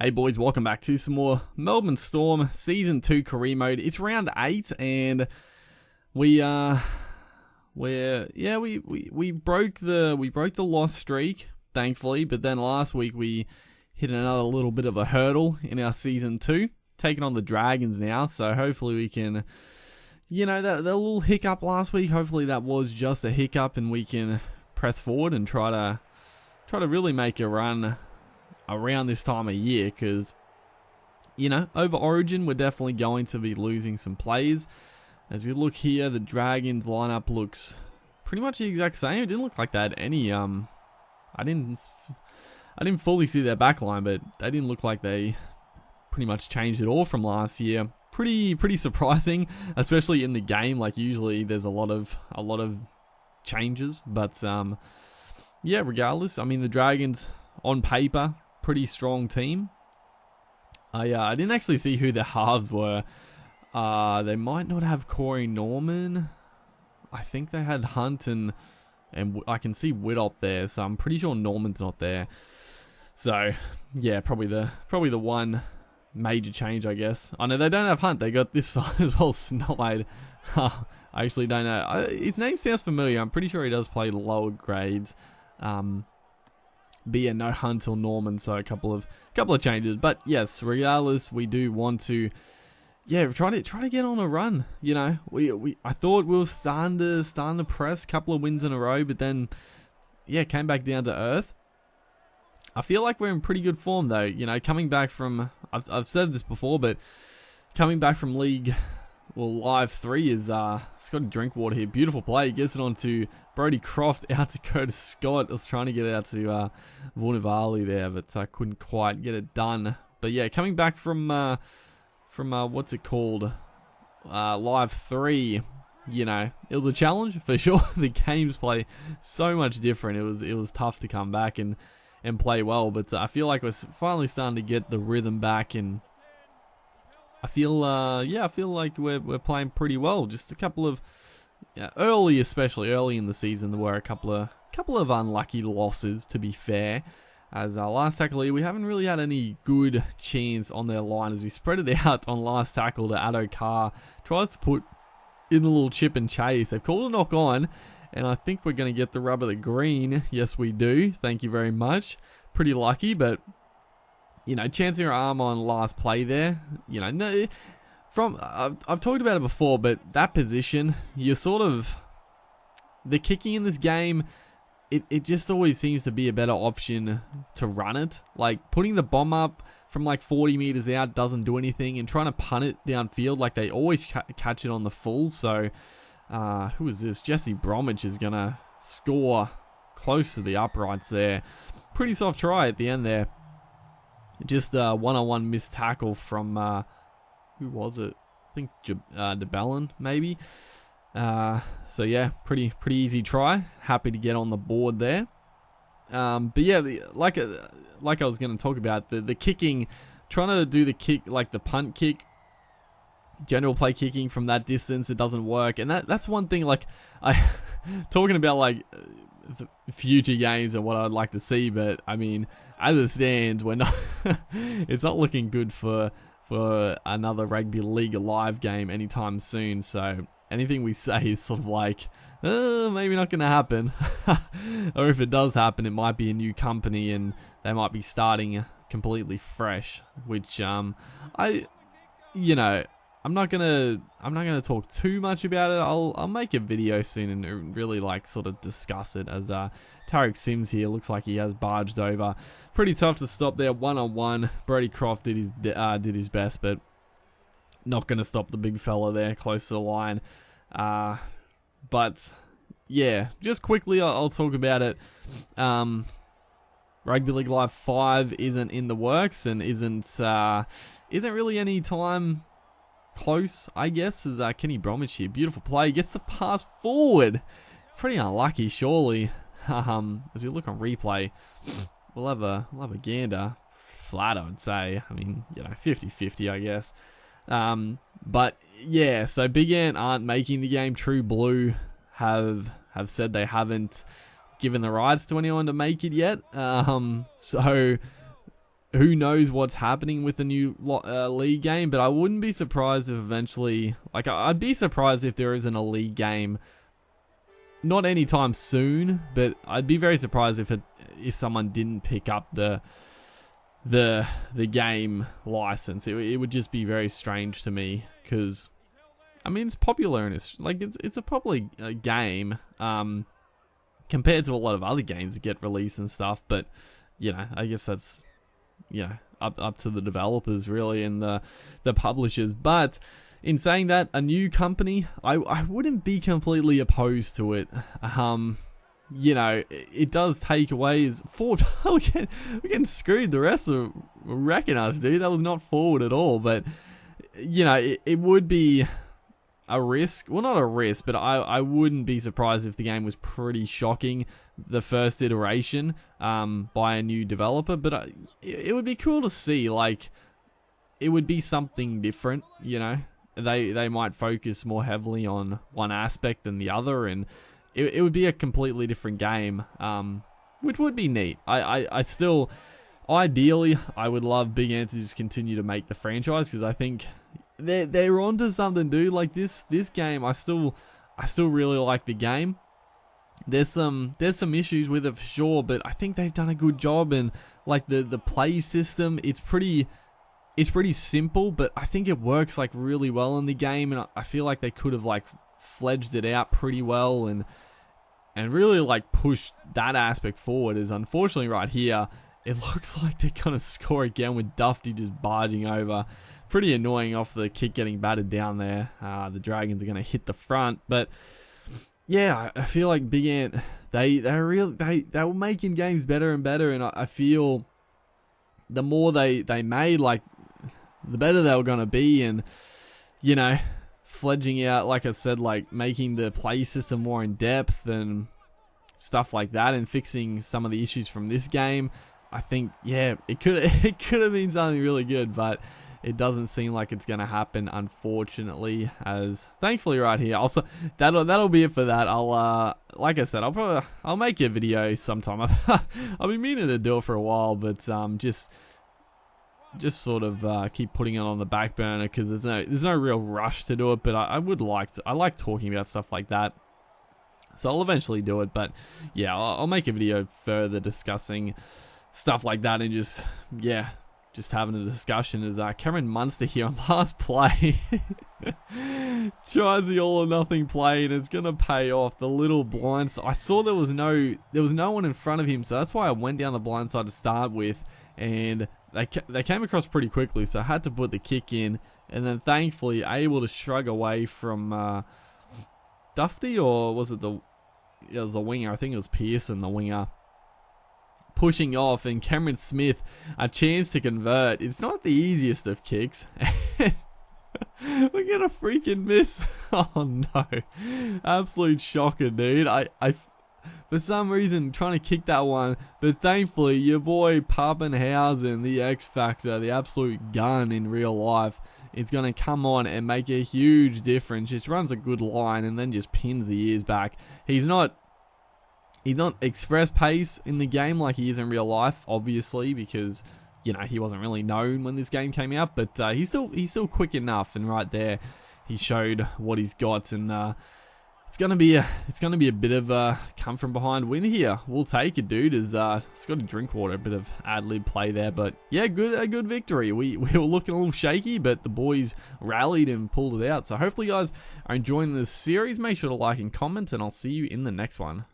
Hey boys, welcome back to some more Melbourne Storm Season 2 career mode. It's round 8 and we broke the loss streak, thankfully, but then last week we hit another little bit of a hurdle in our Season 2, taking on the Dragons now, so hopefully we can, that little hiccup last week, hopefully that was just a hiccup and we can press forward and try to really make a run around this time of year, because over Origin we're definitely going to be losing some players. As we look here, the Dragons lineup looks pretty much the exact same. It didn't look like they had any I didn't fully see their backline, but they didn't look like they pretty much changed at all from last year. Pretty surprising, especially in the game. Like usually there's a lot of changes, but regardless, I mean the Dragons on paper pretty strong team. I didn't actually see who the halves were. They might not have Corey Norman. I think they had Hunt and I can see Widdop there, so I'm pretty sure Norman's not there. So yeah, probably the one major change, I guess. I know they don't have Hunt. They got this far as well, Snide. I actually don't know. His name sounds familiar. I'm pretty sure he does play lower grades. But yeah, no Hunt or Norman, so a couple of changes. But yes, regardless, we do want to, try to get on a run. I thought we were starting to press, couple of wins in a row, but then came back down to earth. I feel like we're in pretty good form though. Coming back from, I've said this before, but coming back from Live 3 is Scotty Drinkwater here. Beautiful play. Gets it onto Brody Croft, out to Curtis Scott. I was trying to get it out to Vunivalu there, but I couldn't quite get it done. But yeah, coming back from what's it called? Live 3, it was a challenge for sure. The games play so much different. It was tough to come back and play well, but I feel like we're finally starting to get the rhythm back, and I feel like we're playing pretty well. Just a couple of especially early in the season, there were a couple of unlucky losses, to be fair. As our last tackle here, we haven't really had any good chance on their line as we spread it out on last tackle to Addo Carr. Tries to put in the little chip and chase. They've called a knock on, and I think we're going to get the rub of the green. Yes, we do. Thank you very much. Pretty lucky, but chancing your arm on last play there, I've talked about it before, but that position, you're sort of, the kicking in this game, it just always seems to be a better option to run it. Like putting the bomb up from like 40 meters out doesn't do anything, and trying to punt it downfield, like they always catch it on the full. So, who is this? Jesse Bromwich is going to score close to the uprights there. Pretty soft try at the end there. Just a one-on-one missed tackle from, who was it? I think DeBellin, maybe. So yeah, pretty easy try. Happy to get on the board there. But yeah, like I was going to talk about, the kicking, trying to do the kick, like the punt kick, general play kicking from that distance, it doesn't work. And that's one thing, like, talking about like future games and what I'd like to see, but I mean, as it stands, we're not it's not looking good for another Rugby League live game anytime soon. So anything we say is sort of like, maybe not gonna happen. Or if it does happen, it might be a new company and they might be starting completely fresh, which I'm not gonna talk too much about it. I'll make a video soon and really like sort of discuss it, as Tarek Sims here looks like he has barged over. Pretty tough to stop there, 1-on-1. Brody Croft did his best, but not gonna stop the big fella there close to the line. But yeah, just quickly I'll talk about it. Rugby League Live 5 isn't in the works and isn't really any time close, I guess, as Kenny Bromwich here. Beautiful play, gets the pass forward. Pretty unlucky, surely. As we look on replay, we'll have a gander. Flat, I would say. I mean, 50-50, I guess. But yeah, so Big Ant aren't making the game. True Blue have said they haven't given the rights to anyone to make it yet. So who knows what's happening with the new league game, but I wouldn't be surprised if eventually, like, I'd be surprised if there isn't a league game, not anytime soon, but I'd be very surprised if someone didn't pick up the game license. It would just be very strange to me, because I mean, it's popular and it's a popular game compared to a lot of other games that get released and stuff, but you know, I guess that's up to the developers really and the publishers. But in saying that, a new company, I wouldn't be completely opposed to it. You know, it does take away his forward. We're getting screwed. The rest are wrecking us, dude. That was not forward at all. But you know, it would be a risk. Well, not a risk, but I wouldn't be surprised if the game was pretty shocking, the first iteration, by a new developer. But it would be cool to see. Like, it would be something different. You know, they might focus more heavily on one aspect than the other, and it would be a completely different game, which would be neat. I still, ideally, I would love Big Ant to just continue to make the franchise, because I think they're onto something, dude. Like this game, I still really like the game. There's some issues with it for sure, but I think they've done a good job. And like the play system, it's pretty simple, but I think it works like really well in the game, and I feel like they could have like fledged it out pretty well and really like pushed that aspect forward. Is unfortunately right here, it looks like they're gonna score again with Dufty just barging over. Pretty annoying off the kick getting battered down there. The Dragons are gonna hit the front, but yeah, I feel like Big Ant, they were making games better and better, and I feel the more they made, like, the better they were gonna be. And you know, fledging out, like I said, like making the play system more in depth and stuff like that, and fixing some of the issues from this game. I think, yeah, it could have been something really good, but it doesn't seem like it's gonna happen, unfortunately. As thankfully, right here, also that'll be it for that. I'll like I said, I'll make a video sometime. I've been meaning to do it for a while, but just sort of keep putting it on the back burner, because there's no real rush to do it. But I like talking about stuff like that, so I'll eventually do it. But yeah, I'll make a video further discussing stuff like that, and just having a discussion. As Cameron Munster here on last play tries the all or nothing play, and it's gonna pay off. The little blind side, I saw there was no one in front of him, so that's why I went down the blind side to start with, and they came across pretty quickly, so I had to put the kick in, and then thankfully able to shrug away from Dufty, or was it it was the winger? I think it was Pearson, the winger, pushing off, and Cameron Smith a chance to convert. It's not the easiest of kicks. We're gonna freaking miss. Oh no, absolute shocker, dude. I for some reason trying to kick that one, but thankfully your boy Pappenhausen, the X Factor, the absolute gun in real life, it's gonna come on and make a huge difference. Just runs a good line and then just pins the ears back. He's not express pace in the game like he is in real life, obviously, because you know he wasn't really known when this game came out. But he's still quick enough, and right there he showed what he's got. And it's gonna be a bit of a come from behind win here. We'll take it, dude. It's got to drink water, a bit of ad lib play there, but yeah, a good victory. We were looking a little shaky, but the boys rallied and pulled it out. So hopefully, you guys are enjoying this series. Make sure to like and comment, and I'll see you in the next one.